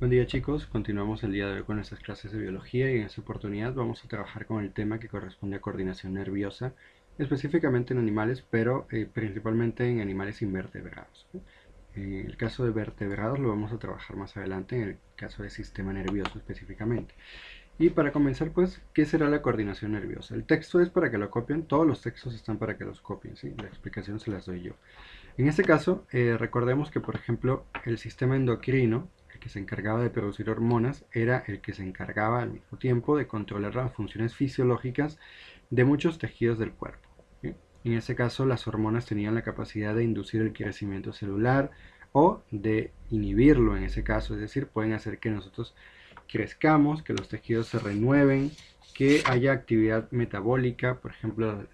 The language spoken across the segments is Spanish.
Buen día chicos, continuamos el día de hoy con nuestras clases de biología y en esta oportunidad vamos a trabajar con el tema que corresponde a coordinación nerviosa, específicamente en animales, pero principalmente en animales invertebrados, ¿no? En el caso de vertebrados lo vamos a trabajar más adelante, en el caso del sistema nervioso específicamente. Y para comenzar, pues, ¿qué será la coordinación nerviosa? El texto es para que lo copien, todos los textos están para que los copien, ¿sí? La explicación se las doy yo. En este caso, recordemos que, por ejemplo, el sistema endocrino, el que se encargaba de producir hormonas, era el que se encargaba al mismo tiempo de controlar las funciones fisiológicas de muchos tejidos del cuerpo, ¿sí? En este caso, las hormonas tenían la capacidad de inducir el crecimiento celular o de inhibirlo en ese caso, es decir, pueden hacer que nosotros crezcamos, que los tejidos se renueven, que haya actividad metabólica, por ejemplo,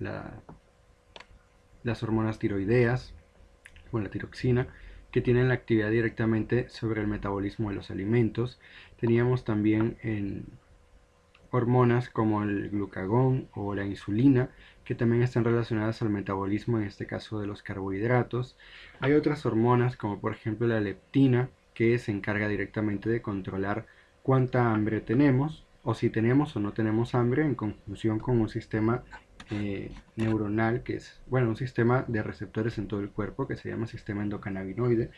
las hormonas tiroideas, con la tiroxina, que tienen la actividad directamente sobre el metabolismo de los alimentos. Teníamos también hormonas como el glucagón o la insulina, que también están relacionadas al metabolismo, en este caso de los carbohidratos. Hay otras hormonas como por ejemplo la leptina, que se encarga directamente de controlar cuánta hambre tenemos o si tenemos o no tenemos hambre en conjunción con un sistema neuronal que es, bueno, un sistema de receptores en todo el cuerpo que se llama sistema endocannabinoide.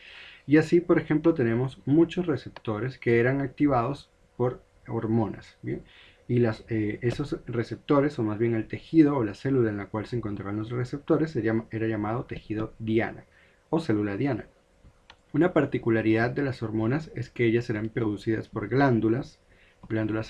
Y así, por ejemplo, tenemos muchos receptores que eran activados por hormonas, ¿bien? Y esos receptores, o más bien el tejido o la célula en la cual se encontraban los receptores, era llamado tejido diana o célula diana. Una particularidad de las hormonas es que ellas eran producidas por glándulas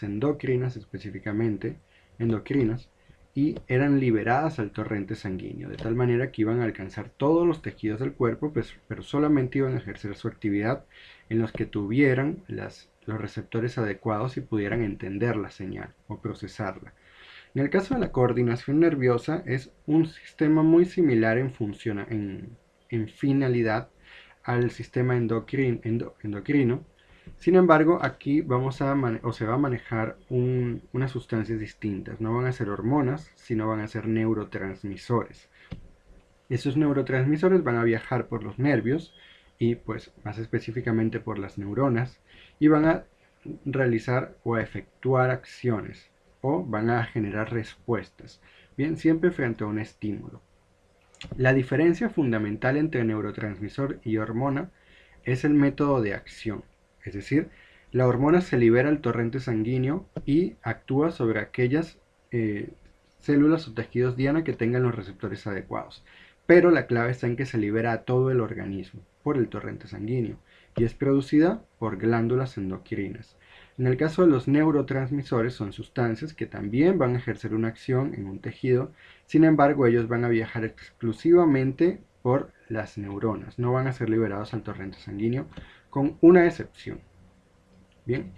endocrinas específicamente, endocrinas, y eran liberadas al torrente sanguíneo, de tal manera que iban a alcanzar todos los tejidos del cuerpo, pues, pero solamente iban a ejercer su actividad en los que tuvieran los receptores adecuados y pudieran entender la señal o procesarla. En el caso de la coordinación nerviosa es un sistema muy similar en finalidad al sistema endocrino. Sin embargo, aquí se va a manejar unas sustancias distintas. No van a ser hormonas, sino van a ser neurotransmisores. Esos neurotransmisores van a viajar por los nervios y pues más específicamente por las neuronas y van a realizar o a efectuar acciones o van a generar respuestas, bien, siempre frente a un estímulo. La diferencia fundamental entre neurotransmisor y hormona es el método de acción, es decir, la hormona se libera al torrente sanguíneo y actúa sobre aquellas células o tejidos diana que tengan los receptores adecuados. Pero la clave está en que se libera a todo el organismo por el torrente sanguíneo y es producida por glándulas endocrinas. En el caso de los neurotransmisores son sustancias que también van a ejercer una acción en un tejido, sin embargo ellos van a viajar exclusivamente por las neuronas, no van a ser liberados al torrente sanguíneo, con una excepción, bien,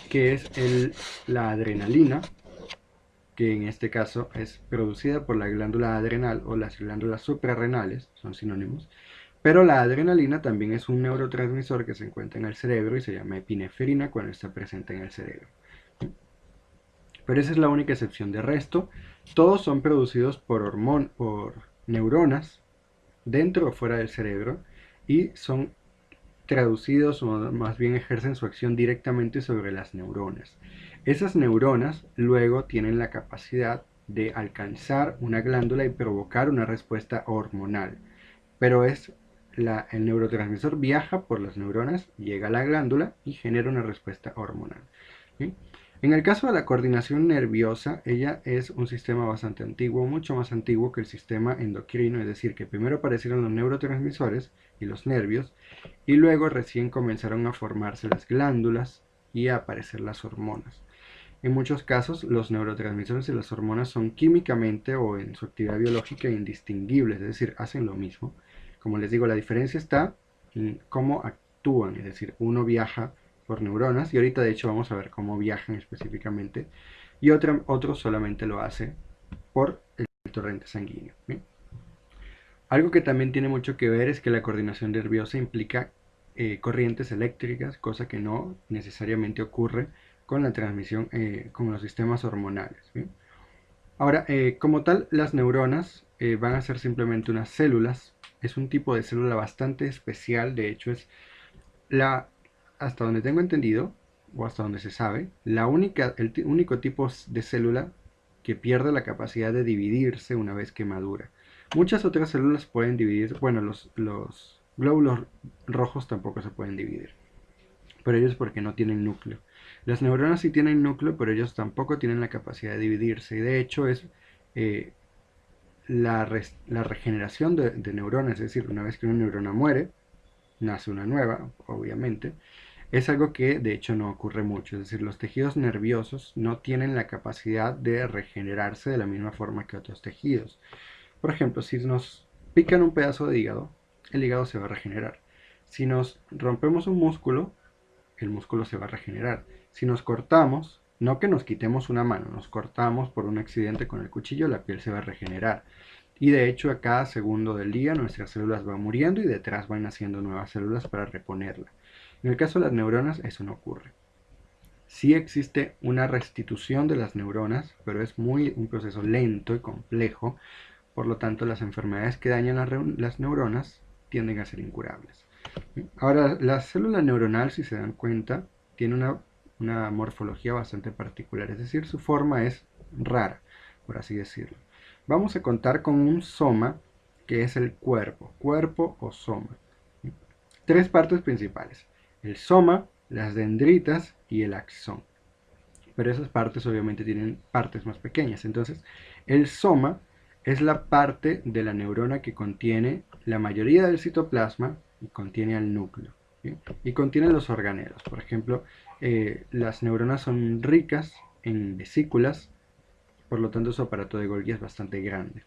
que es la adrenalina, que en este caso es producida por la glándula adrenal o las glándulas suprarrenales, son sinónimos, pero la adrenalina también es un neurotransmisor que se encuentra en el cerebro y se llama epinefrina cuando está presente en el cerebro. Pero esa es la única excepción. De resto, todos son producidos por neuronas dentro o fuera del cerebro y son traducidos o más bien ejercen su acción directamente sobre las neuronas. Esas neuronas luego tienen la capacidad de alcanzar una glándula y provocar una respuesta hormonal, pero el neurotransmisor viaja por las neuronas, llega a la glándula y genera una respuesta hormonal. ¿Sí? En el caso de la coordinación nerviosa, ella es un sistema bastante antiguo, mucho más antiguo que el sistema endocrino, es decir, que primero aparecieron los neurotransmisores y los nervios, y luego recién comenzaron a formarse las glándulas y a aparecer las hormonas. En muchos casos, los neurotransmisores y las hormonas son químicamente o en su actividad biológica indistinguibles, es decir, hacen lo mismo. Como les digo, la diferencia está en cómo actúan, es decir, uno viaja por neuronas y ahorita de hecho vamos a ver cómo viajan específicamente y otro solamente lo hace por el torrente sanguíneo. ¿Bien? Algo que también tiene mucho que ver es que la coordinación nerviosa implica corrientes eléctricas, cosa que no necesariamente ocurre con la transmisión, con los sistemas hormonales. ¿Bien? Ahora, como tal, las neuronas van a ser simplemente unas células. Es un tipo de célula bastante especial, de hecho es la hasta donde tengo entendido, o hasta donde se sabe, el único tipo de célula que pierde la capacidad de dividirse una vez que madura. Muchas otras células pueden dividir, bueno, los glóbulos rojos tampoco se pueden dividir, pero ellos porque no tienen núcleo. Las neuronas sí tienen núcleo, pero ellos tampoco tienen la capacidad de dividirse, y de hecho es eh, la regeneración de neuronas, es decir, una vez que una neurona muere, nace una nueva, obviamente, es algo que de hecho no ocurre mucho, es decir, los tejidos nerviosos no tienen la capacidad de regenerarse de la misma forma que otros tejidos. Por ejemplo, si nos pican un pedazo de hígado, el hígado se va a regenerar. Si nos rompemos un músculo, el músculo se va a regenerar. Si nos cortamos, no que nos quitemos una mano, nos cortamos por un accidente con el cuchillo, la piel se va a regenerar. Y de hecho a cada segundo del día nuestras células van muriendo y detrás van naciendo nuevas células para reponerla. En el caso de las neuronas eso no ocurre. Sí existe una restitución de las neuronas, pero es un proceso lento y complejo, por lo tanto las enfermedades que dañan las neuronas tienden a ser incurables. Ahora, la célula neuronal, si se dan cuenta, tiene una morfología bastante particular, es decir, su forma es rara, por así decirlo. Vamos a contar con un soma, que es el cuerpo o soma. Tres partes principales: el soma, las dendritas y el axón. Pero esas partes obviamente tienen partes más pequeñas. Entonces, el soma es la parte de la neurona que contiene la mayoría del citoplasma y contiene al núcleo, ¿sí? Y contiene los organelos. Por ejemplo, las neuronas son ricas en vesículas, por lo tanto su aparato de Golgi es bastante grande.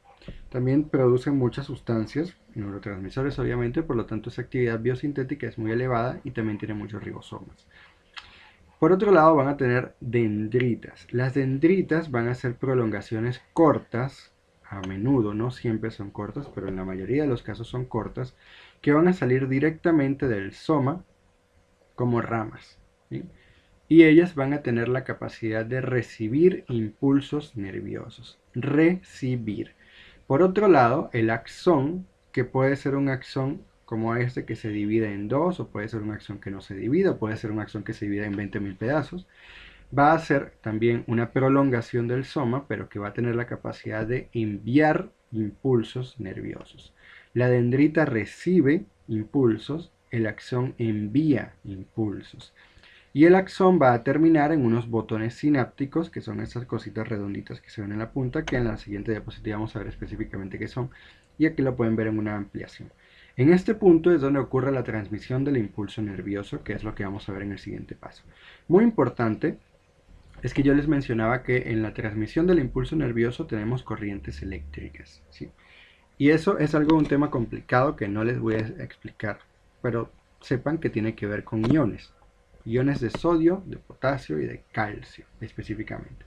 También producen muchas sustancias, neurotransmisores obviamente, por lo tanto su actividad biosintética es muy elevada y también tiene muchos ribosomas. Por otro lado van a tener dendritas. Las dendritas van a ser prolongaciones cortas, a menudo, no siempre son cortas, pero en la mayoría de los casos son cortas, que van a salir directamente del soma como ramas, ¿sí? Y ellas van a tener la capacidad de recibir impulsos nerviosos. Recibir. Por otro lado, el axón, que puede ser un axón como este que se divide en dos, o puede ser un axón que no se divide, o puede ser un axón que se divide en 20.000 pedazos, va a ser también una prolongación del soma, pero que va a tener la capacidad de enviar impulsos nerviosos. La dendrita recibe impulsos, el axón envía impulsos. Y el axón va a terminar en unos botones sinápticos, que son esas cositas redonditas que se ven en la punta, que en la siguiente diapositiva vamos a ver específicamente qué son. Y aquí lo pueden ver en una ampliación. En este punto es donde ocurre la transmisión del impulso nervioso, que es lo que vamos a ver en el siguiente paso. Muy importante es que yo les mencionaba que en la transmisión del impulso nervioso tenemos corrientes eléctricas, ¿sí? Y eso es un tema complicado que no les voy a explicar, pero sepan que tiene que ver con iones. Iones de sodio, de potasio y de calcio específicamente.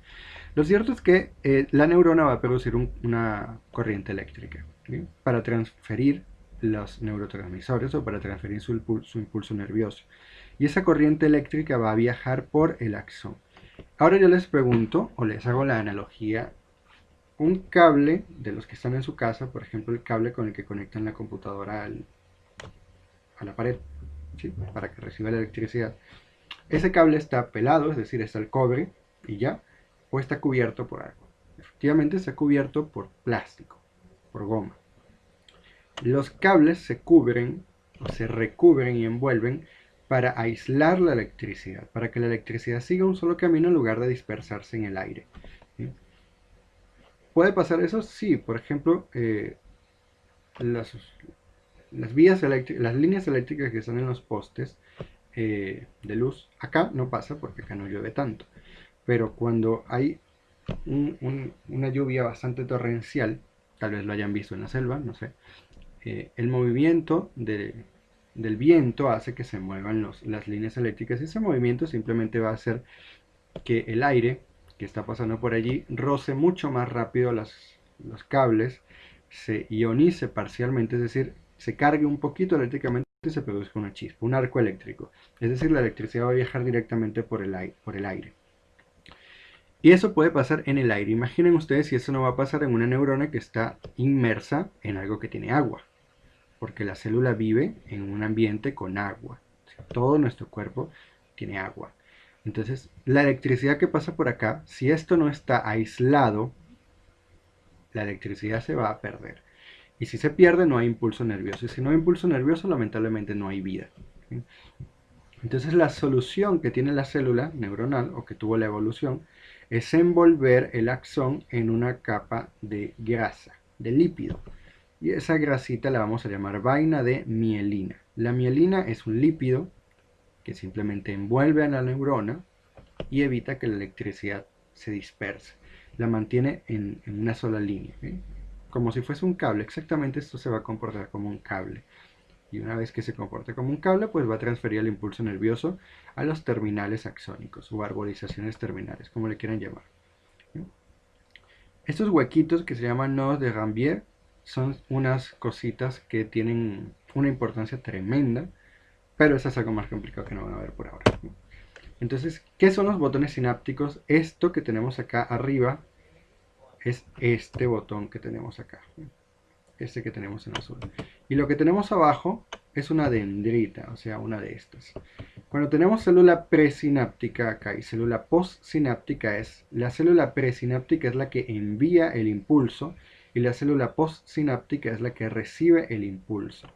Lo cierto es que la neurona va a producir una corriente eléctrica, ¿sí? Para transferir los neurotransmisores o para transferir su impulso nervioso. Y esa corriente eléctrica va a viajar por el axón. Ahora yo les pregunto o les hago la analogía: un cable de los que están en su casa, por ejemplo el cable con el que conectan la computadora a la pared, ¿sí? Para que reciba la electricidad. Ese cable está pelado, es decir, está el cobre y ya, o está cubierto por algo. Efectivamente está cubierto por plástico, por goma. Los cables se cubren o se recubren y envuelven para aislar la electricidad, para que la electricidad siga un solo camino en lugar de dispersarse en el aire, ¿sí? ¿Puede pasar eso? Sí, por ejemplo, las, las líneas eléctricas que están en los postes de luz, acá no pasa porque acá no llueve tanto, pero cuando hay una lluvia bastante torrencial, tal vez lo hayan visto en la selva, no sé, el movimiento del viento hace que se muevan las líneas eléctricas, y ese movimiento simplemente va a hacer que el aire que está pasando por allí roce mucho más rápido los cables, se ionice parcialmente, es decir, se cargue un poquito eléctricamente y se produzca una chispa, un arco eléctrico. Es decir, la electricidad va a viajar directamente por el aire. Y eso puede pasar en el aire. Imaginen ustedes si eso no va a pasar en una neurona que está inmersa en algo que tiene agua, porque la célula vive en un ambiente con agua, Todo nuestro cuerpo tiene agua. Entonces, la electricidad que pasa por acá, si esto no está aislado, la electricidad se va a perder. Y si se pierde, no hay impulso nervioso. Y si no hay impulso nervioso, lamentablemente no hay vida. ¿Sí? Entonces, la solución que tiene la célula neuronal, o que tuvo la evolución, es envolver el axón en una capa de grasa, de lípido. Y esa grasita la vamos a llamar vaina de mielina. La mielina es un lípido que simplemente envuelve a la neurona y evita que la electricidad se disperse. La mantiene en una sola línea, ¿eh? Como si fuese un cable. Exactamente esto se va a comportar como un cable. Y una vez que se comporte como un cable, pues va a transferir el impulso nervioso a los terminales axónicos o arborizaciones terminales, como le quieran llamar. ¿Sí? Estos huequitos que se llaman nodos de Rambier son unas cositas que tienen una importancia tremenda, pero eso es algo más complicado que no van a ver por ahora. Entonces, ¿qué son los botones sinápticos? Esto que tenemos acá arriba es este botón que tenemos acá, este que tenemos en azul. Y lo que tenemos abajo es una dendrita, o sea, una de estas. Cuando tenemos célula presináptica acá y célula postsináptica, la célula presináptica es la que envía el impulso y la célula postsináptica es la que recibe el impulso.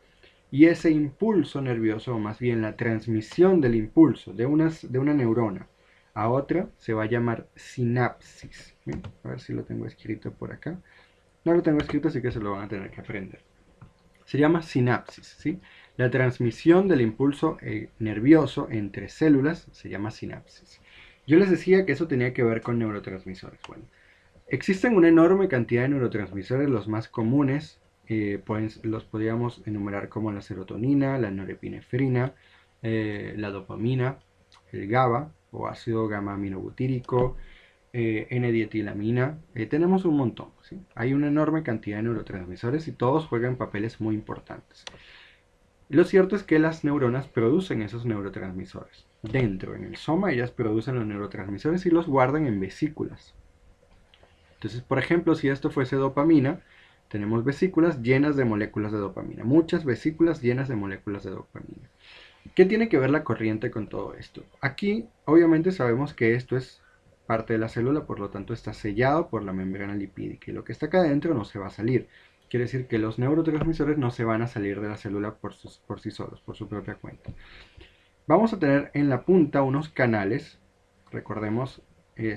Y ese impulso nervioso, o más bien la transmisión del impulso de una neurona a otra, se va a llamar sinapsis. ¿Bien? A ver si lo tengo escrito por acá. No lo tengo escrito, así que se lo van a tener que aprender. Se llama sinapsis, ¿sí? La transmisión del impulso nervioso entre células se llama sinapsis. Yo les decía que eso tenía que ver con neurotransmisores. Bueno, existen una enorme cantidad de neurotransmisores, los más comunes los podríamos enumerar como la serotonina, la norepinefrina, la dopamina, el GABA o ácido gamma-aminobutírico, N-dietilamina. Tenemos un montón, ¿sí? Hay una enorme cantidad de neurotransmisores y todos juegan papeles muy importantes. Lo cierto es que las neuronas producen esos neurotransmisores. Dentro, en el soma, ellas producen los neurotransmisores y los guardan en vesículas. Entonces, por ejemplo, si esto fuese dopamina, tenemos vesículas llenas de moléculas de dopamina, muchas vesículas llenas de moléculas de dopamina. ¿Qué tiene que ver la corriente con todo esto? Aquí, obviamente, sabemos que esto es parte de la célula, por lo tanto está sellado por la membrana lipídica y lo que está acá adentro no se va a salir. Quiere decir que los neurotransmisores no se van a salir de la célula por sí solos, por su propia cuenta. Vamos a tener en la punta unos canales, recordemos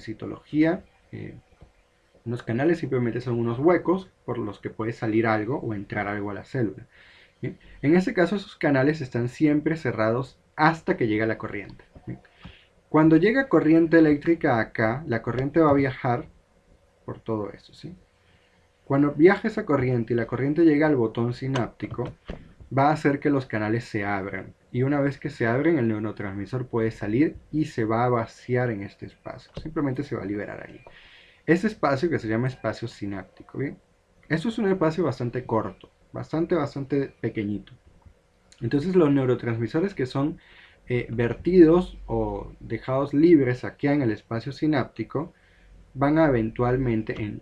citología, unos canales simplemente son unos huecos por los que puede salir algo o entrar algo a la célula. ¿Bien? En este caso esos canales están siempre cerrados hasta que llega la corriente. ¿Bien? Cuando llega corriente eléctrica acá, la corriente va a viajar por todo eso. ¿Sí? Cuando viaja esa corriente y la corriente llega al botón sináptico, va a hacer que los canales se abran. Y una vez que se abren, el neurotransmisor puede salir y se va a vaciar en este espacio. Simplemente se va a liberar ahí. Ese espacio que se llama espacio sináptico, ¿bien? Esto es un espacio bastante corto, bastante pequeñito. Entonces los neurotransmisores que son vertidos o dejados libres aquí en el espacio sináptico van a eventualmente,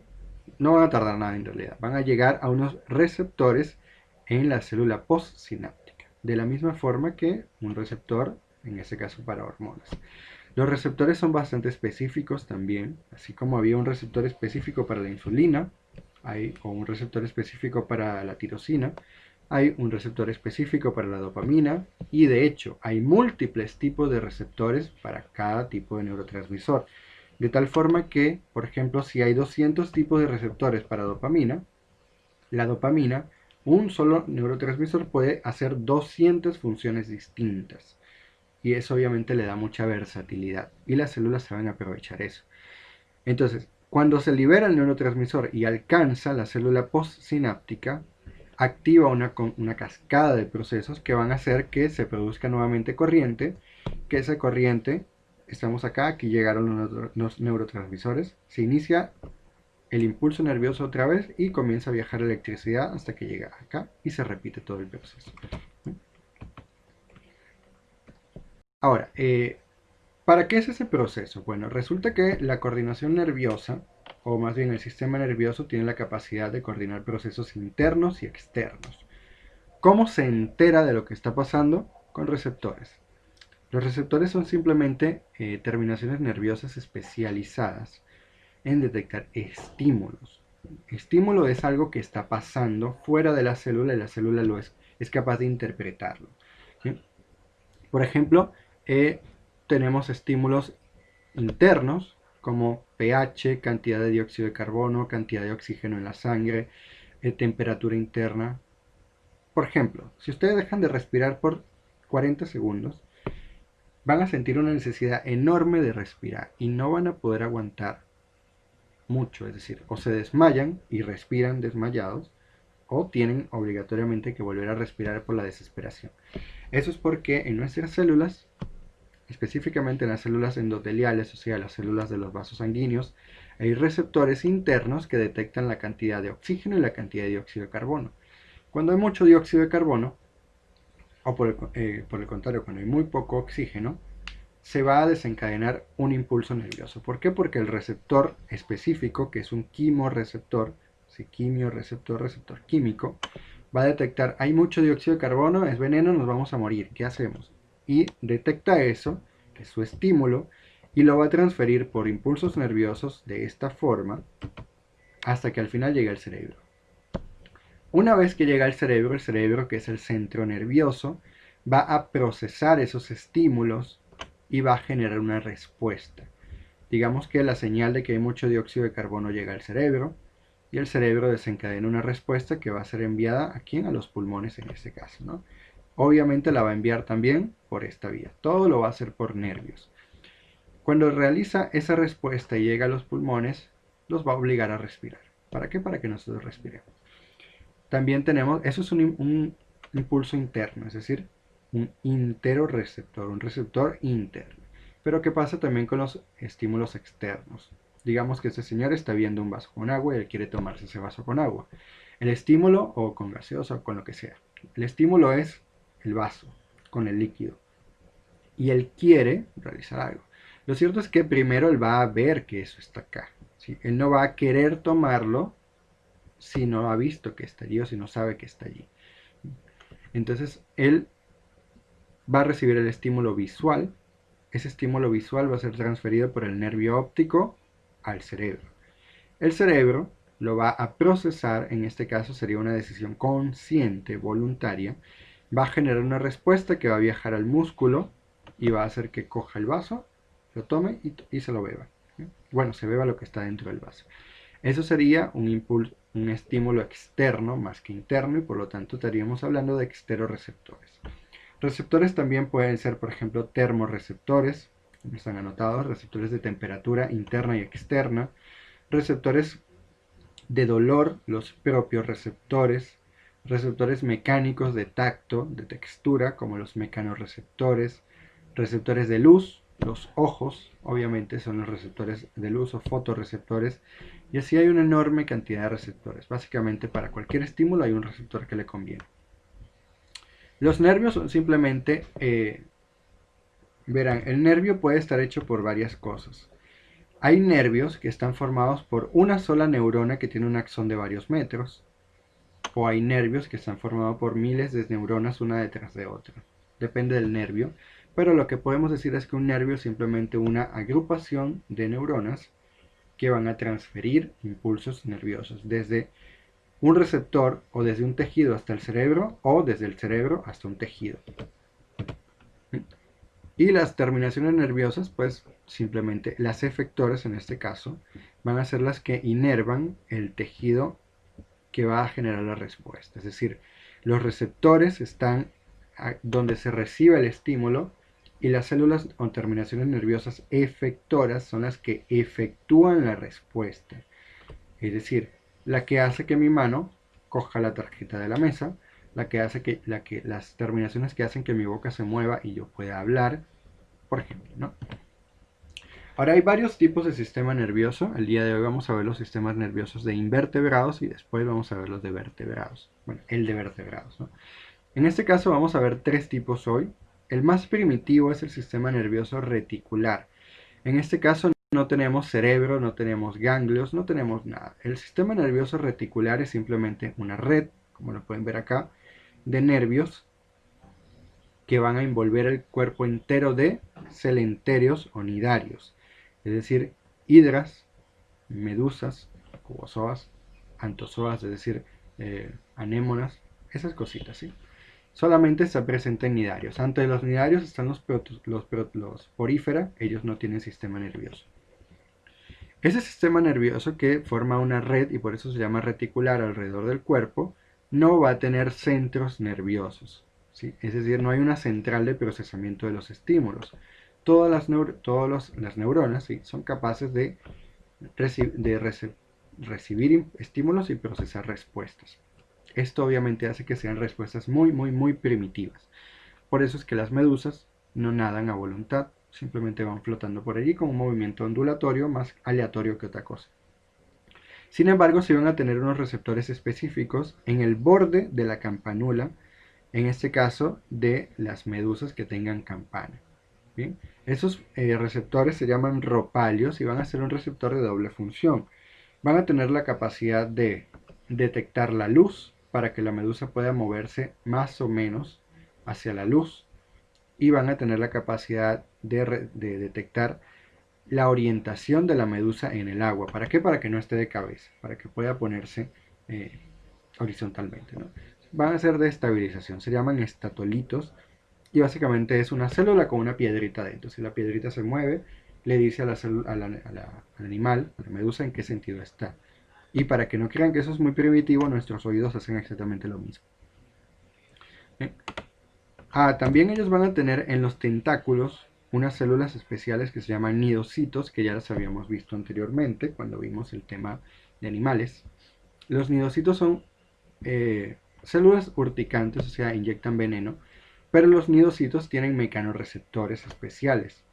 no van a tardar nada en realidad, van a llegar a unos receptores en la célula postsináptica, de la misma forma que un receptor, en este caso para hormonas. Los receptores son bastante específicos también, así como había un receptor específico para la insulina, o un receptor específico para la tirosina, hay un receptor específico para la dopamina y de hecho hay múltiples tipos de receptores para cada tipo de neurotransmisor. De tal forma que, por ejemplo, si hay 200 tipos de receptores para dopamina, la dopamina, un solo neurotransmisor puede hacer 200 funciones distintas. Y eso obviamente le da mucha versatilidad y las células saben aprovechar eso. Entonces, cuando se libera el neurotransmisor y alcanza la célula postsináptica, activa una cascada de procesos que van a hacer que se produzca nuevamente corriente, que esa corriente, estamos acá, aquí llegaron los neurotransmisores, se inicia el impulso nervioso otra vez y comienza a viajar electricidad hasta que llega acá y se repite todo el proceso. Ahora, ¿para qué es ese proceso? Bueno, resulta que la coordinación nerviosa, o más bien el sistema nervioso, tiene la capacidad de coordinar procesos internos y externos. ¿Cómo se entera de lo que está pasando? Con receptores. Los receptores son simplemente terminaciones nerviosas especializadas en detectar estímulos. Estímulo es algo que está pasando fuera de la célula y la célula es capaz de interpretarlo. ¿Sí? Por ejemplo, tenemos estímulos internos como pH, cantidad de dióxido de carbono, cantidad de oxígeno en la sangre, temperatura interna. Por ejemplo, si ustedes dejan de respirar por 40 segundos, van a sentir una necesidad enorme de respirar y no van a poder aguantar mucho, es decir, o se desmayan y respiran desmayados, o tienen obligatoriamente que volver a respirar por la desesperación. Eso es porque en nuestras células, específicamente en las células endoteliales, o sea, las células de los vasos sanguíneos, hay receptores internos que detectan la cantidad de oxígeno y la cantidad de dióxido de carbono. Cuando hay mucho dióxido de carbono, o por el contrario, cuando hay muy poco oxígeno, se va a desencadenar un impulso nervioso. ¿Por qué? Porque el receptor específico, que es un quimioreceptor, sí, quimioreceptor, receptor químico, va a detectar, hay mucho dióxido de carbono, es veneno, nos vamos a morir, ¿qué hacemos? Y detecta eso, que es su estímulo, y lo va a transferir por impulsos nerviosos de esta forma hasta que al final llegue al cerebro. Una vez que llega al cerebro, que es el centro nervioso, va a procesar esos estímulos y va a generar una respuesta. Digamos que la señal de que hay mucho dióxido de carbono llega al cerebro y el cerebro desencadena una respuesta que va a ser enviada a quién, a los pulmones en este caso, ¿no? Obviamente la va a enviar también por esta vía. Todo lo va a hacer por nervios. Cuando realiza esa respuesta y llega a los pulmones, los va a obligar a respirar. ¿Para qué? Para que nosotros respiremos. También tenemos, eso es un impulso interno, es decir, un interoreceptor, un receptor interno. Pero ¿qué pasa también con los estímulos externos? Digamos que este señor está viendo un vaso con agua y él quiere tomarse ese vaso con agua. El estímulo, o con gaseosa, o con lo que sea. El estímulo es el vaso, con el líquido. Y él quiere realizar algo. Lo cierto es que primero él va a ver que eso está acá. ¿Sí? Él no va a querer tomarlo si no ha visto que está allí o si no sabe que está allí. Entonces, él va a recibir el estímulo visual. Ese estímulo visual va a ser transferido por el nervio óptico al cerebro. El cerebro lo va a procesar, en este caso sería una decisión consciente, voluntaria, va a generar una respuesta que va a viajar al músculo y va a hacer que coja el vaso, lo tome y se lo beba. Bueno, se beba lo que está dentro del vaso. Eso sería un impulso, un estímulo externo más que interno y por lo tanto estaríamos hablando de exteroreceptores. Receptores también pueden ser, por ejemplo, termorreceptores, como están anotados, receptores de temperatura interna y externa, receptores de dolor, los propios receptores, receptores mecánicos de tacto, de textura, como los mecanorreceptores, receptores de luz, los ojos, obviamente son los receptores de luz o fotorreceptores, y así hay una enorme cantidad de receptores. Básicamente para cualquier estímulo hay un receptor que le conviene. Los nervios son simplemente, verán, el nervio puede estar hecho por varias cosas. Hay nervios que están formados por una sola neurona que tiene un axón de varios metros, o hay nervios que están formados por miles de neuronas una detrás de otra. Depende del nervio, pero lo que podemos decir es que un nervio es simplemente una agrupación de neuronas que van a transferir impulsos nerviosos desde un receptor o desde un tejido hasta el cerebro o desde el cerebro hasta un tejido. Y las terminaciones nerviosas, pues simplemente las efectoras en este caso, van a ser las que inervan el tejido que va a generar la respuesta. Es decir, los receptores están donde se recibe el estímulo y las células o terminaciones nerviosas efectoras son las que efectúan la respuesta. Es decir, la que hace que mi mano coja la tarjeta de la mesa, la que hace las terminaciones que hacen que mi boca se mueva y yo pueda hablar, por ejemplo, ¿no? Ahora hay varios tipos de sistema nervioso. El día de hoy vamos a ver los sistemas nerviosos de invertebrados y después vamos a ver los de vertebrados. Bueno, el de vertebrados, ¿no? En este caso vamos a ver tres tipos hoy. El más primitivo es el sistema nervioso reticular. En este caso no tenemos cerebro, no tenemos ganglios, no tenemos nada. El sistema nervioso reticular es simplemente una red, como lo pueden ver acá, de nervios que van a envolver el cuerpo entero de celenterios o nidarios, es decir, hidras, medusas, cubozoas, antozoas, es decir, anémonas, esas cositas, ¿sí? Solamente está presente en nidarios. Antes de los nidarios están los porífera, ellos no tienen sistema nervioso. Ese sistema nervioso que forma una red, y por eso se llama reticular alrededor del cuerpo, no va a tener centros nerviosos, ¿sí? Es decir, no hay una central de procesamiento de los estímulos. Todas las neuronas, ¿sí?, son capaces de recibir estímulos y procesar respuestas. Esto obviamente hace que sean respuestas muy primitivas. Por eso es que las medusas no nadan a voluntad, simplemente van flotando por allí con un movimiento ondulatorio más aleatorio que otra cosa. Sin embargo, sí van a tener unos receptores específicos en el borde de la campanula, en este caso de las medusas que tengan campana. Bien, esos receptores se llaman ropalios y van a ser un receptor de doble función. Van a tener la capacidad de detectar la luz para que la medusa pueda moverse más o menos hacia la luz, y van a tener la capacidad de detectar la orientación de la medusa en el agua. ¿Para qué? Para que no esté de cabeza, para que pueda ponerse eh, horizontalmente, ¿no? Van a ser de estabilización, se llaman estatolitos, y básicamente es una célula con una piedrita dentro. Si la piedrita se mueve, le dice al animal, a la medusa, en qué sentido está. Y para que no crean que eso es muy primitivo, nuestros oídos hacen exactamente lo mismo. ¿Eh? También ellos van a tener en los tentáculos unas células especiales que se llaman nidocitos, que ya las habíamos visto anteriormente cuando vimos el tema de animales. Los nidocitos son células urticantes, o sea, inyectan veneno, pero los nidocitos tienen mecanorreceptores especiales.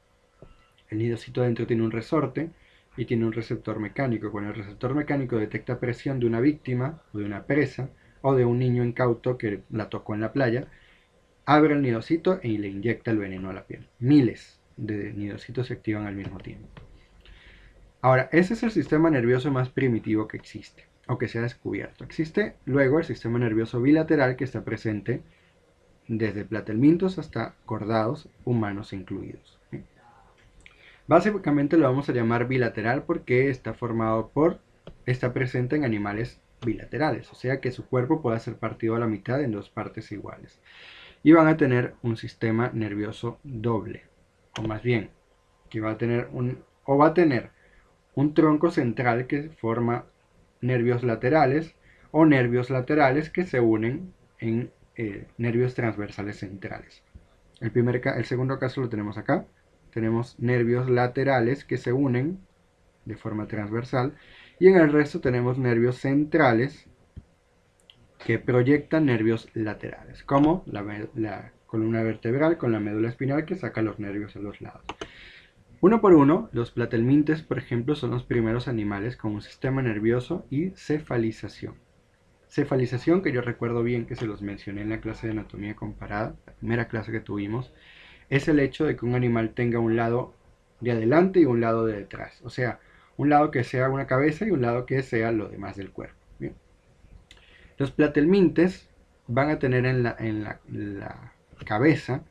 El nidocito dentro tiene un resorte y tiene un receptor mecánico. Cuando el receptor mecánico detecta presión de una víctima o de una presa o de un niño incauto que la tocó en la playa, abre el nidocito y le inyecta el veneno a la piel. Miles de nidocitos se activan al mismo tiempo. Ahora, ese es el sistema nervioso más primitivo que existe, o que se ha descubierto. Existe luego el sistema nervioso bilateral, que está presente desde platelmintos hasta cordados, humanos incluidos. Básicamente lo vamos a llamar bilateral porque está presente en animales bilaterales, o sea que su cuerpo puede ser partido a la mitad en dos partes iguales. Y van a tener un sistema nervioso doble, o más bien, que va a tener un tronco central que forma nervios laterales, o nervios laterales que se unen en nervios transversales centrales. El segundo caso lo tenemos acá. Tenemos nervios laterales que se unen de forma transversal, y en el resto tenemos nervios centrales que proyectan nervios laterales, como la columna vertebral con la médula espinal que saca los nervios a los lados. Uno por uno, los platelmintes, por ejemplo, son los primeros animales con un sistema nervioso y cefalización. Cefalización, que yo recuerdo bien que se los mencioné en la clase de anatomía comparada, la primera clase que tuvimos, es el hecho de que un animal tenga un lado de adelante y un lado de detrás. O sea, un lado que sea una cabeza y un lado que sea lo demás del cuerpo. ¿Bien? Los platelmintes van a tener en la cabeza,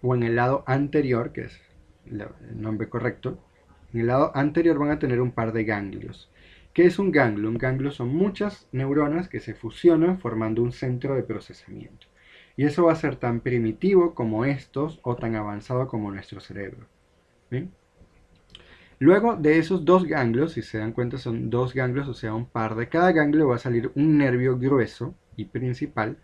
o en el lado anterior, que es el nombre correcto, en el lado anterior van a tener un par de ganglios. ¿Qué es un ganglio? Un ganglio son muchas neuronas que se fusionan formando un centro de procesamiento. Y eso va a ser tan primitivo como estos o tan avanzado como nuestro cerebro. ¿Bien? Luego de esos dos ganglios, si se dan cuenta son dos ganglios, o sea un par de cada ganglio, va a salir un nervio grueso y principal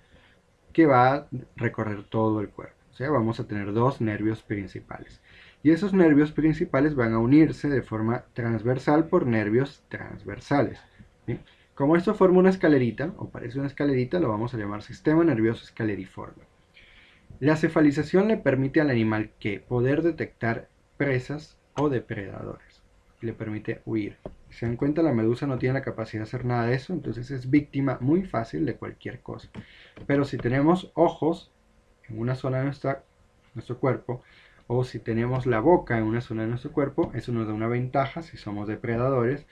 que va a recorrer todo el cuerpo. O sea, vamos a tener dos nervios principales. Y esos nervios principales van a unirse de forma transversal por nervios transversales. ¿Sí? Como esto forma una escalerita, o parece una escalerita, lo vamos a llamar sistema nervioso escaleriforme. La cefalización le permite al animal que poder detectar presas o depredadores. Le permite huir. Si se dan cuenta, la medusa no tiene la capacidad de hacer nada de eso, entonces es víctima muy fácil de cualquier cosa. Pero si tenemos ojos en una zona de nuestro cuerpo, o si tenemos la boca en una zona de nuestro cuerpo, eso nos da una ventaja si somos depredadores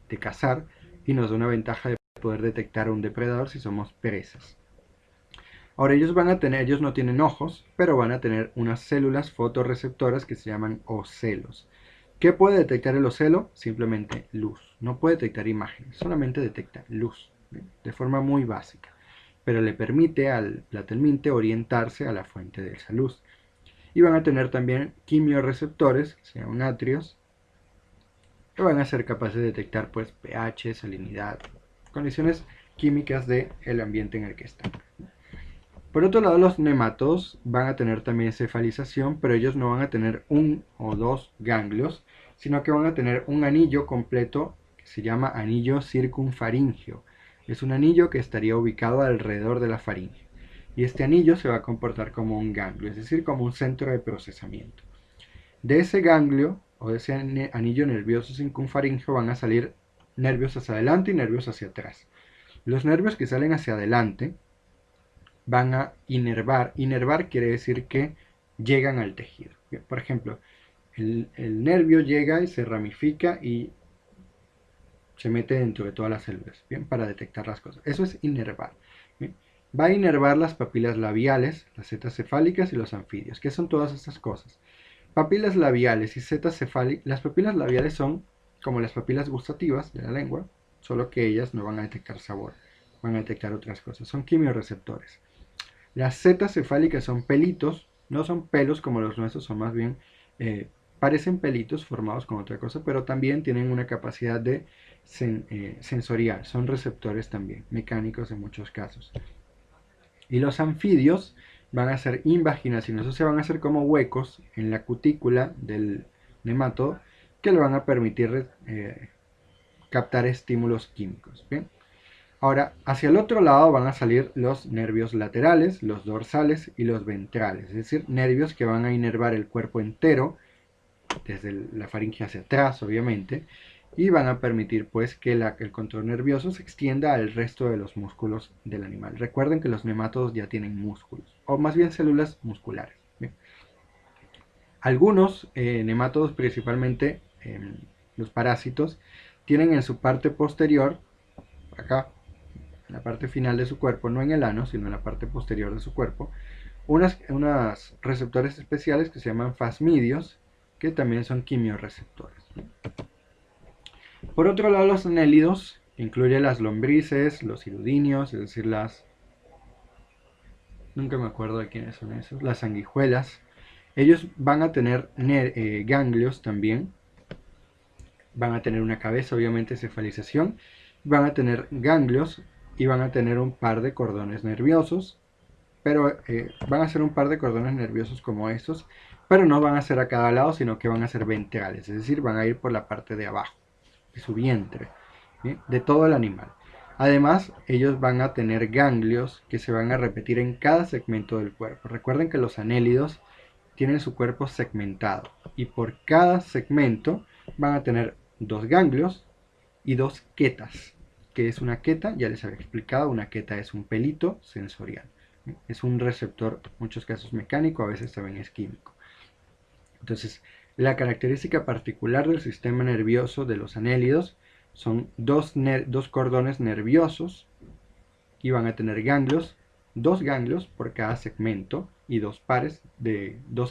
de cazar, y nos da una ventaja de poder detectar a un depredador si somos presas. Ahora ellos no tienen ojos, pero van a tener unas células fotorreceptoras que se llaman ocelos. ¿Qué puede detectar el ocelo? Simplemente luz. No puede detectar imágenes, solamente detecta luz, ¿bien? De forma muy básica. Pero le permite al platelminte orientarse a la fuente de esa luz. Y van a tener también quimiorreceptores, que se llaman atrios, que van a ser capaces de detectar pues pH, salinidad, condiciones químicas del ambiente en el que están. Por otro lado, los nematodos van a tener también cefalización, pero ellos no van a tener un o dos ganglios, sino que van a tener un anillo completo que se llama anillo circunfaringeo. Es un anillo que estaría ubicado alrededor de la faringe. Y este anillo se va a comportar como un ganglio, es decir, como un centro de procesamiento. De ese ganglio o de ese anillo nervioso circunfaringeo van a salir nervios hacia adelante y nervios hacia atrás. Los nervios que salen hacia adelante van a inervar. Inervar quiere decir que llegan al tejido. Por ejemplo, el nervio llega y se ramifica y se mete dentro de todas las células, ¿bien? Para detectar las cosas. Eso es inervar. ¿Bien? Va a inervar las papilas labiales, las setas cefálicas y los anfibios. ¿Qué son todas estas cosas? Papilas labiales y setas cefálicas. Las papilas labiales son como las papilas gustativas de la lengua, solo que ellas no van a detectar sabor, van a detectar otras cosas. Son quimiorreceptores. Las setas cefálicas son pelitos, no son pelos como los nuestros, son más bien, parecen pelitos formados con otra cosa, pero también tienen una capacidad de sensorial, son receptores también, mecánicos en muchos casos. Y los anfibios van a ser invaginaciones, o sea, van a ser como huecos en la cutícula del nematodo que le van a permitir captar estímulos químicos. ¿Bien? Ahora, hacia el otro lado van a salir los nervios laterales, los dorsales y los ventrales, es decir, nervios que van a inervar el cuerpo entero, desde la faringe hacia atrás, obviamente, y van a permitir pues que el control nervioso se extienda al resto de los músculos del animal. Recuerden que los nemátodos ya tienen músculos, o más bien células musculares. ¿Bien? Algunos nemátodos, principalmente los parásitos, tienen en su parte posterior, acá, en la parte final de su cuerpo, no en el ano, sino en la parte posterior de su cuerpo, unas receptores especiales que se llaman fasmidios, que también son quimiorreceptores. Por otro lado, los anélidos incluye las lombrices, los hirudinios, es decir, nunca me acuerdo de quiénes son esos, las sanguijuelas. Ellos van a tener ganglios también, van a tener una cabeza, obviamente cefalización, van a tener ganglios y van a tener un par de cordones nerviosos, pero van a ser un par de cordones nerviosos como estos, pero no van a ser a cada lado, sino que van a ser ventrales, es decir, van a ir por la parte de abajo de su vientre, ¿bien? De todo el animal. Además, ellos van a tener ganglios que se van a repetir en cada segmento del cuerpo. Recuerden que los anélidos tienen su cuerpo segmentado y por cada segmento van a tener dos ganglios y dos quetas. ¿Qué es una queta? Ya les había explicado, una queta es un pelito sensorial. Es un receptor, en muchos casos mecánico, a veces también es químico. Entonces, la característica particular del sistema nervioso de los anélidos son dos cordones nerviosos y van a tener ganglios, dos ganglios por cada segmento y dos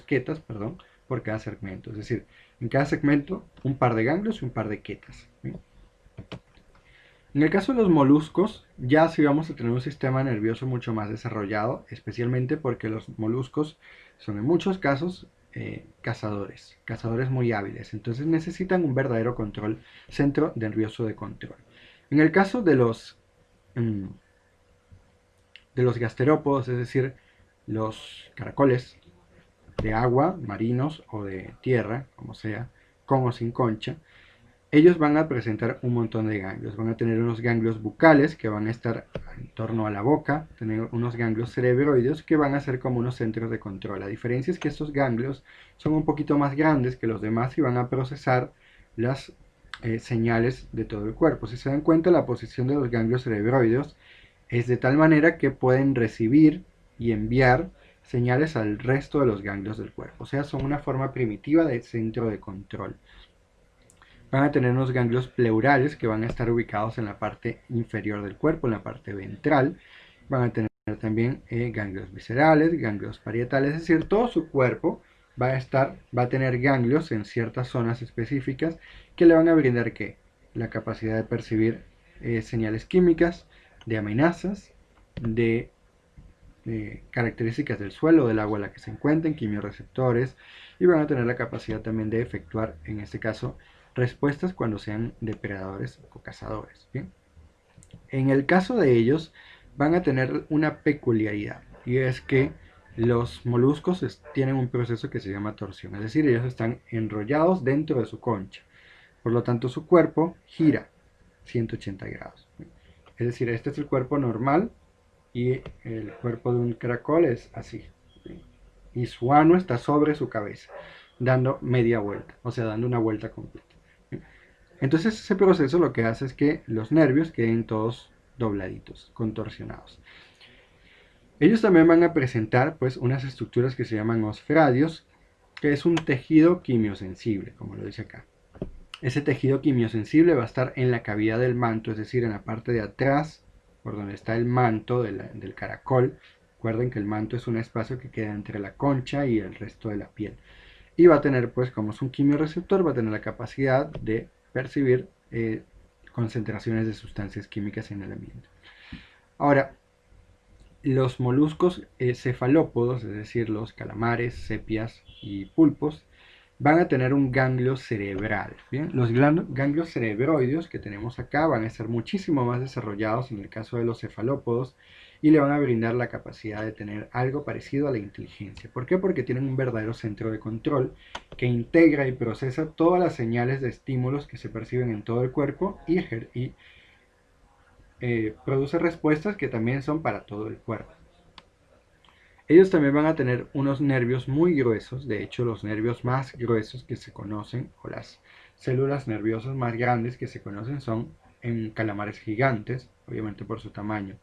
quetas, perdón, por cada segmento. Es decir, en cada segmento un par de ganglios y un par de quetas. ¿Sí? En el caso de los moluscos, ya sí vamos a tener un sistema nervioso mucho más desarrollado, especialmente porque los moluscos son en muchos casos cazadores muy hábiles, entonces necesitan un verdadero centro nervioso de control. En el caso mm, de los gasterópodos, es decir, los caracoles de agua, marinos o de tierra, como sea, con o sin concha, ellos van a presentar un montón de ganglios. Van a tener unos ganglios bucales que van a estar en torno a la boca, tener unos ganglios cerebroides que van a ser como unos centros de control. La diferencia es que estos ganglios son un poquito más grandes que los demás y van a procesar las señales de todo el cuerpo. Si se dan cuenta, la posición de los ganglios cerebroides es de tal manera que pueden recibir y enviar señales al resto de los ganglios del cuerpo. O sea, son una forma primitiva de centro de control. Van a tener unos ganglios pleurales que van a estar ubicados en la parte inferior del cuerpo, en la parte ventral. Van a tener También ganglios viscerales, ganglios parietales, es decir, todo su cuerpo va a tener ganglios en ciertas zonas específicas que le van a brindar ¿qué? La capacidad de percibir señales químicas, de amenazas, de características del suelo, del agua en la que se encuentren, quimiorreceptores, y van a tener la capacidad también de efectuar, en este caso, respuestas cuando sean depredadores o cazadores. ¿Bien? En el caso de ellos, van a tener una peculiaridad, y es que los moluscos tienen un proceso que se llama torsión, es decir, ellos están enrollados dentro de su concha, por lo tanto su cuerpo gira 180 grados. Es decir, este es el cuerpo normal y el cuerpo de un caracol es así. Y su ano está sobre su cabeza, dando media vuelta, o sea, dando una vuelta completa. Entonces ese proceso lo que hace es que los nervios queden todos dobladitos, contorsionados. Ellos también van a presentar pues unas estructuras que se llaman osfradios, que es un tejido quimiosensible, como lo dice acá. Ese tejido quimiosensible va a estar en la cavidad del manto, es decir, en la parte de atrás, por donde está el manto del caracol. Recuerden que el manto es un espacio que queda entre la concha y el resto de la piel. Y va a tener, pues, como es un quimioreceptor, va a tener la capacidad de percibir concentraciones de sustancias químicas en el ambiente. Ahora, los moluscos cefalópodos, es decir, los calamares, sepias y pulpos, van a tener un ganglio cerebral. ¿Bien? Los ganglios cerebroideos que tenemos acá van a ser muchísimo más desarrollados en el caso de los cefalópodos y le van a brindar la capacidad de tener algo parecido a la inteligencia. ¿Por qué? Porque tienen un verdadero centro de control que integra y procesa todas las señales de estímulos que se perciben en todo el cuerpo y produce respuestas que también son para todo el cuerpo. Ellos también van a tener unos nervios muy gruesos, de hecho los nervios más gruesos que se conocen, o las células nerviosas más grandes que se conocen son en calamares gigantes, obviamente por su tamaño.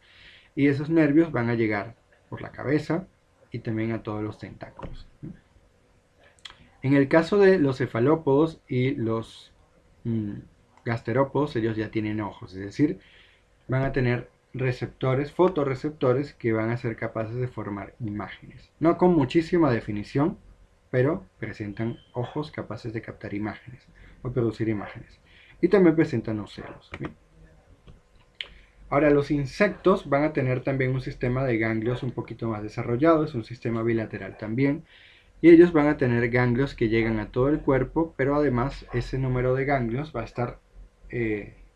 Y esos nervios van a llegar por la cabeza y también a todos los tentáculos. En el caso de los cefalópodos y los gasterópodos, ellos ya tienen ojos, es decir, van a tener receptores, fotorreceptores que van a ser capaces de formar imágenes. No con muchísima definición, pero presentan ojos capaces de captar imágenes o producir imágenes. Y también presentan ocelos. ¿Bien? Ahora, los insectos van a tener también un sistema de ganglios un poquito más desarrollado, es un sistema bilateral también, y ellos van a tener ganglios que llegan a todo el cuerpo, pero además ese número de ganglios va a estar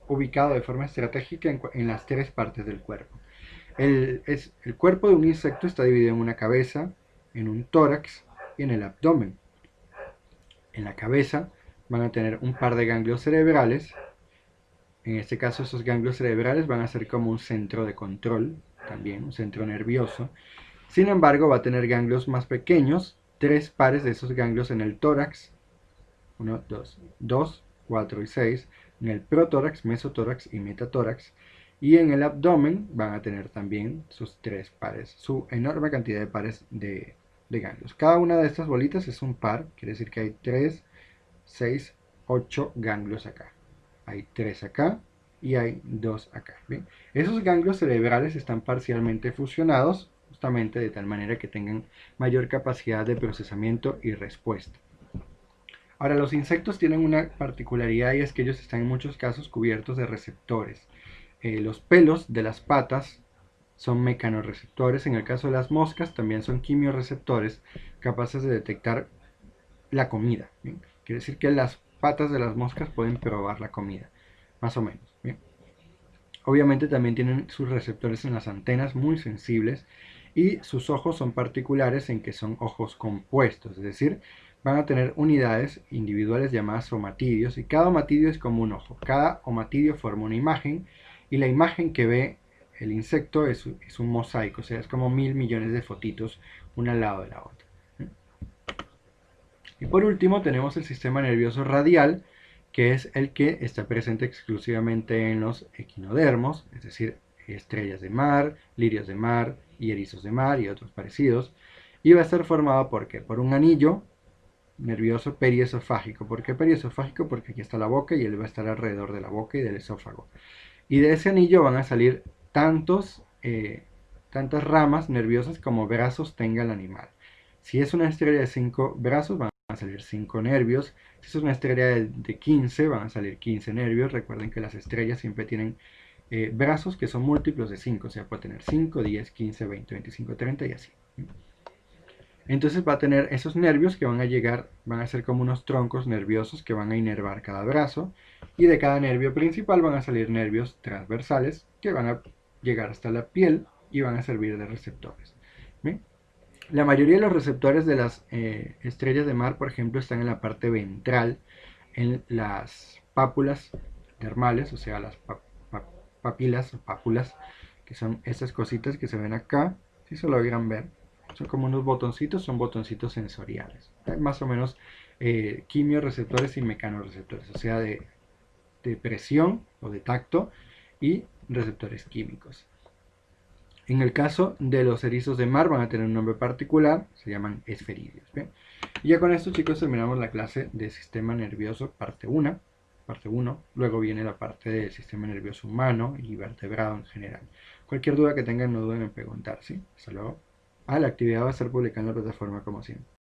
ubicado de forma estratégica en las tres partes del cuerpo. El cuerpo de un insecto está dividido en una cabeza, en un tórax y en el abdomen. En la cabeza van a tener un par de ganglios cerebrales. En este caso, esos ganglios cerebrales van a ser como un centro de control, también un centro nervioso. Sin embargo, va a tener ganglios más pequeños, 3 pares de esos ganglios en el tórax, 1, 2, 4 y 6, en el protórax, mesotórax y metatórax. Y en el abdomen van a tener también sus 3 pares, su enorme cantidad de pares de ganglios. Cada una de estas bolitas es un par, quiere decir que hay 3, 6, 8 ganglios acá. Hay 3 acá y hay 2 acá. ¿Bien? Esos ganglios cerebrales están parcialmente fusionados, justamente de tal manera que tengan mayor capacidad de procesamiento y respuesta. Ahora, los insectos tienen una particularidad y es que ellos están en muchos casos cubiertos de receptores. Los pelos de las patas son mecanorreceptores, en el caso de las moscas también son quimiorreceptores capaces de detectar la comida. ¿Bien? Quiere decir que las patas de las moscas pueden probar la comida, más o menos. ¿Bien? Obviamente también tienen sus receptores en las antenas muy sensibles y sus ojos son particulares en que son ojos compuestos, es decir, van a tener unidades individuales llamadas omatidios y cada omatidio es como un ojo. Cada omatidio forma una imagen y la imagen que ve el insecto es un mosaico, o sea, es como 1000 millones de fotitos una al lado de la otra. Y por último tenemos el sistema nervioso radial, que es el que está presente exclusivamente en los equinodermos, es decir, estrellas de mar, lirios de mar y erizos de mar y otros parecidos. Y va a estar formado ¿por qué? Por un anillo nervioso periesofágico. ¿Por qué periesofágico? Porque aquí está la boca y él va a estar alrededor de la boca y del esófago. Y de ese anillo van a salir tantos tantas ramas nerviosas como brazos tenga el animal. Si es una estrella de 5 brazos, van a salir 5 nervios. Si es una estrella de 15, van a salir 15 nervios. Recuerden que las estrellas siempre tienen brazos que son múltiplos de 5, o sea, puede tener 5, 10, 15, 20, 25, 30 y así. Entonces va a tener esos nervios que van a llegar, van a ser como unos troncos nerviosos que van a inervar cada brazo, y de cada nervio principal van a salir nervios transversales que van a llegar hasta la piel y van a servir de receptores. ¿Bien? La mayoría de los receptores de las estrellas de mar, por ejemplo, están en la parte ventral, en las pápulas dermales, o sea, las papilas o pápulas, que son estas cositas que se ven acá, si se logran ver. Son como unos botoncitos, son botoncitos sensoriales. Hay más o menos quimioreceptores y mecanoreceptores, o sea, de presión o de tacto y receptores químicos. En el caso de los erizos de mar van a tener un nombre particular, se llaman esferídeos. ¿Bien? Y ya con esto, chicos, terminamos la clase de sistema nervioso parte 1. Parte 1. Luego viene la parte del sistema nervioso humano y vertebrado en general. Cualquier duda que tengan, no duden en preguntar, ¿sí? Hasta luego. La actividad va a ser publicada en la plataforma como siempre.